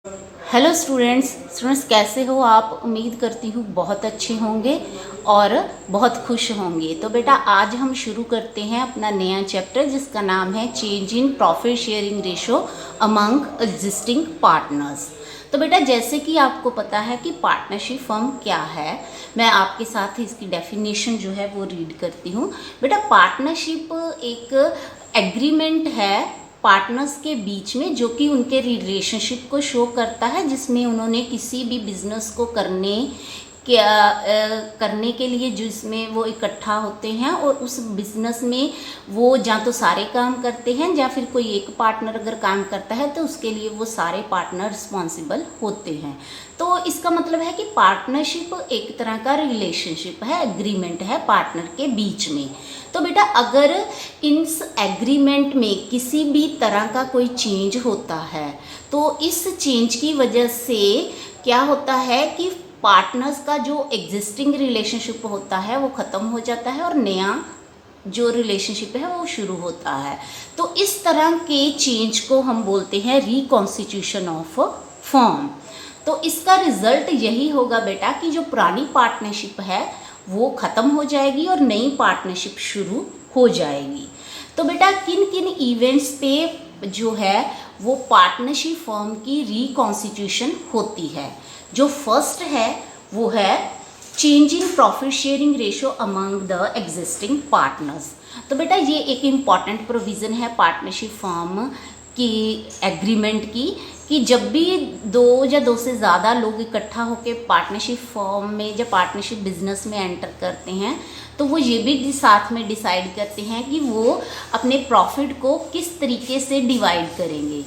Hello students कैसे हो आप। उम्मीद करती हूँ बहुत अच्छे होंगे और बहुत खुश होंगे। तो बेटा आज हम शुरू करते हैं अपना नया चैप्टर जिसका नाम है change in profit sharing ratio among existing partners. तो बेटा जैसे कि आपको पता है कि पार्टनरशिप फर्म क्या है, मैं आपके साथ इसकी डेफिनेशन जो है वो रीड करती हूँ। बेटा पार्टनरशिप एक एग्रीमेंट है पार्टनर्स के बीच में जो कि उनके रिलेशनशिप को शो करता है, जिसमें उन्होंने किसी भी बिजनेस को करने के लिए जिसमें वो इकट्ठा होते हैं और उस बिजनेस में वो या तो सारे काम करते हैं या फिर कोई एक पार्टनर अगर काम करता है तो उसके लिए वो सारे पार्टनर रिस्पॉन्सिबल होते हैं। तो इसका मतलब है कि पार्टनरशिप एक तरह का रिलेशनशिप है, एग्रीमेंट है पार्टनर के बीच में। तो बेटा अगर इस एग्रीमेंट में किसी भी तरह का कोई चेंज होता है तो इस चेंज की वजह से क्या होता है कि पार्टनर्स का जो एग्जिस्टिंग रिलेशनशिप होता है वो ख़त्म हो जाता है और नया जो रिलेशनशिप है वो शुरू होता है। तो इस तरह के चेंज को हम बोलते हैं रिकॉन्स्टिट्यूशन ऑफ फर्म। तो इसका रिजल्ट यही होगा बेटा कि जो पुरानी पार्टनरशिप है वो ख़त्म हो जाएगी और नई पार्टनरशिप शुरू हो जाएगी। तो बेटा किन किन इवेंट्स पे जो है वो पार्टनरशिप फर्म की रिकॉन्स्टिट्यूशन होती है। जो फर्स्ट है वो है change in profit sharing ratio among the existing partners. तो बेटा ये एक इम्पॉर्टेंट प्रोविज़न है पार्टनरशिप फर्म की एग्रीमेंट की कि जब भी दो या दो से ज़्यादा लोग इकट्ठा होकर पार्टनरशिप फर्म में या पार्टनरशिप बिजनेस में एंटर करते हैं तो वो ये भी साथ में डिसाइड करते हैं कि वो अपने प्रॉफिट को किस तरीके से डिवाइड करेंगे।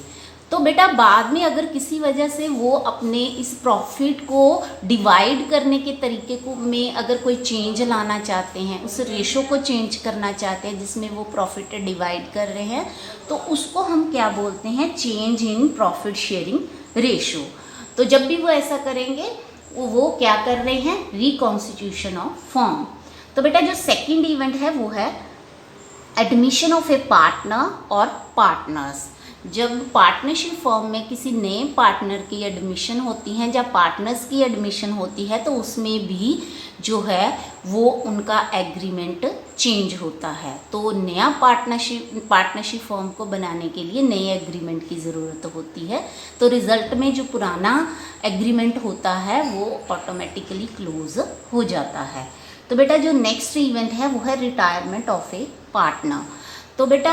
तो बेटा बाद में अगर किसी वजह से वो अपने इस प्रॉफिट को डिवाइड करने के तरीके को में अगर कोई चेंज लाना चाहते हैं, उस रेशो को चेंज करना चाहते हैं जिसमें वो प्रॉफिट डिवाइड कर रहे हैं, तो उसको हम क्या बोलते हैं, change in profit sharing ratio. तो जब भी वो ऐसा करेंगे वो क्या कर रहे हैं, रिकॉन्स्टिट्यूशन ऑफ फर्म। तो बेटा जो सेकेंड इवेंट है वो है एडमिशन ऑफ ए पार्टनर और पार्टनर्स। जब पार्टनरशिप फर्म में किसी नए पार्टनर की एडमिशन होती है या पार्टनर्स की एडमिशन होती है तो उसमें भी जो है वो उनका एग्रीमेंट चेंज होता है। तो नया पार्टनरशिप फर्म को बनाने के लिए नए एग्रीमेंट की ज़रूरत होती है। तो रिज़ल्ट में जो पुराना एग्रीमेंट होता है वो ऑटोमेटिकली क्लोज हो जाता है। तो बेटा जो नेक्स्ट इवेंट है वो है रिटायरमेंट ऑफ ए पार्टनर। तो बेटा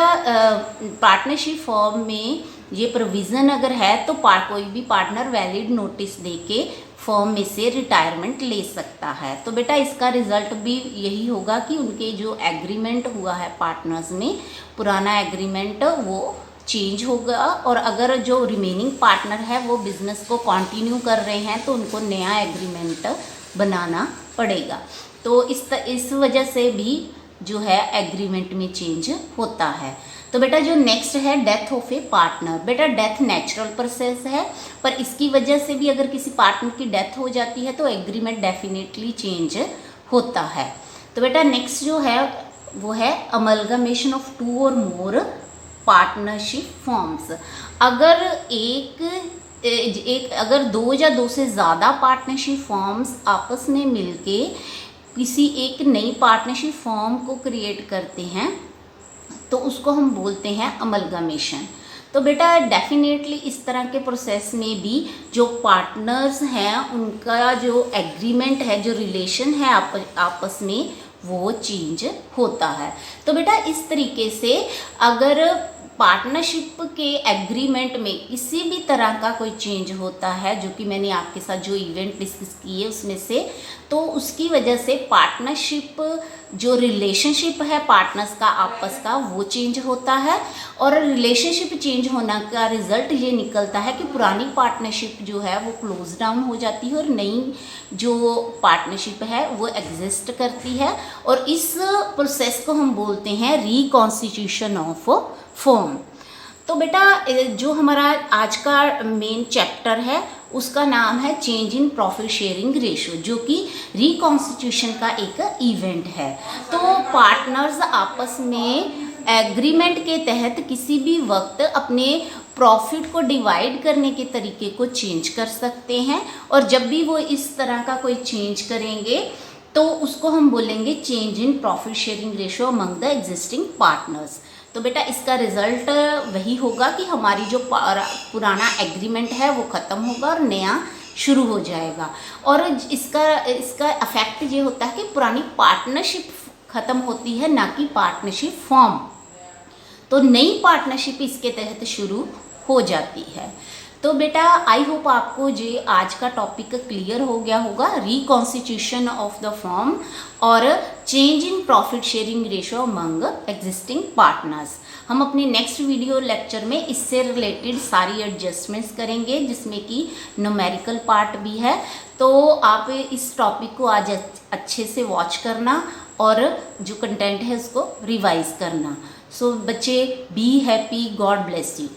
पार्टनरशिप फर्म में ये प्रोविज़न अगर है तो कोई भी पार्टनर वैलिड नोटिस देके फर्म में से रिटायरमेंट ले सकता है। तो बेटा इसका रिजल्ट भी यही होगा कि उनके जो एग्रीमेंट हुआ है पार्टनर्स में, पुराना एग्रीमेंट वो चेंज होगा और अगर जो रिमेनिंग पार्टनर है वो बिज़नेस को कंटिन्यू कर रहे हैं तो उनको नया एग्रीमेंट बनाना पड़ेगा। तो इस वजह से भी जो है एग्रीमेंट में चेंज होता है। तो बेटा जो नेक्स्ट है डेथ ऑफ ए पार्टनर। बेटा डेथ नेचुरल प्रोसेस है पर इसकी वजह से भी अगर किसी पार्टनर की डेथ हो जाती है तो एग्रीमेंट डेफिनेटली चेंज होता है। तो बेटा नेक्स्ट जो है वो है अमलगमेशन ऑफ टू और मोर पार्टनरशिप फर्म्स। अगर अगर दो या दो से ज़्यादा पार्टनरशिप फर्म्स आपस में मिलके किसी एक नई पार्टनरशिप फर्म को क्रिएट करते हैं तो उसको हम बोलते हैं अमलगमेशन। तो बेटा डेफिनेटली इस तरह के प्रोसेस में भी जो पार्टनर्स हैं उनका जो एग्रीमेंट है, जो रिलेशन है आपस में वो चेंज होता है। तो बेटा इस तरीके से अगर पार्टनरशिप के एग्रीमेंट में किसी भी तरह का कोई चेंज होता है, जो कि मैंने आपके साथ जो इवेंट डिस्कस किए उसमें से, तो उसकी वजह से पार्टनरशिप जो रिलेशनशिप है पार्टनर्स का आपस का वो चेंज होता है और रिलेशनशिप चेंज होने का रिजल्ट ये निकलता है कि पुरानी पार्टनरशिप जो है वो क्लोज डाउन हो जाती है और नई जो पार्टनरशिप है वो एग्जिस्ट करती है और इस प्रोसेस को हम बोलते हैं रिकॉन्स्टिट्यूशन ऑफ फर्म। तो बेटा जो हमारा आज का मेन चैप्टर है उसका नाम है change in profit sharing ratio, जो कि रिकॉन्स्टिट्यूशन का एक इवेंट है। तो पार्टनर्स आपस में एग्रीमेंट के तहत किसी भी वक्त अपने प्रॉफिट को डिवाइड करने के तरीके को चेंज कर सकते हैं, और जब भी वो इस तरह का कोई चेंज करेंगे तो उसको हम बोलेंगे change in profit sharing ratio among the existing partners. तो बेटा इसका रिजल्ट वही होगा कि हमारी जो पुराना एग्रीमेंट है वो ख़त्म होगा और नया शुरू हो जाएगा। और इसका इफेक्ट ये होता है कि पुरानी पार्टनरशिप ख़त्म होती है, ना कि पार्टनरशिप फॉर्म। तो नई पार्टनरशिप इसके तहत शुरू हो जाती है। तो बेटा आई होप आपको जो आज का टॉपिक क्लियर हो गया होगा, रिकॉन्स्टिट्यूशन ऑफ द फॉर्म और change in profit sharing ratio among existing partners. हम अपने नेक्स्ट वीडियो लेक्चर में इससे रिलेटेड सारी एडजस्टमेंट्स करेंगे, जिसमें कि न्यूमेरिकल पार्ट भी है। तो आप इस टॉपिक को आज अच्छे से वॉच करना और जो कंटेंट है उसको रिवाइज करना। सो बच्चे, be happy, God bless you.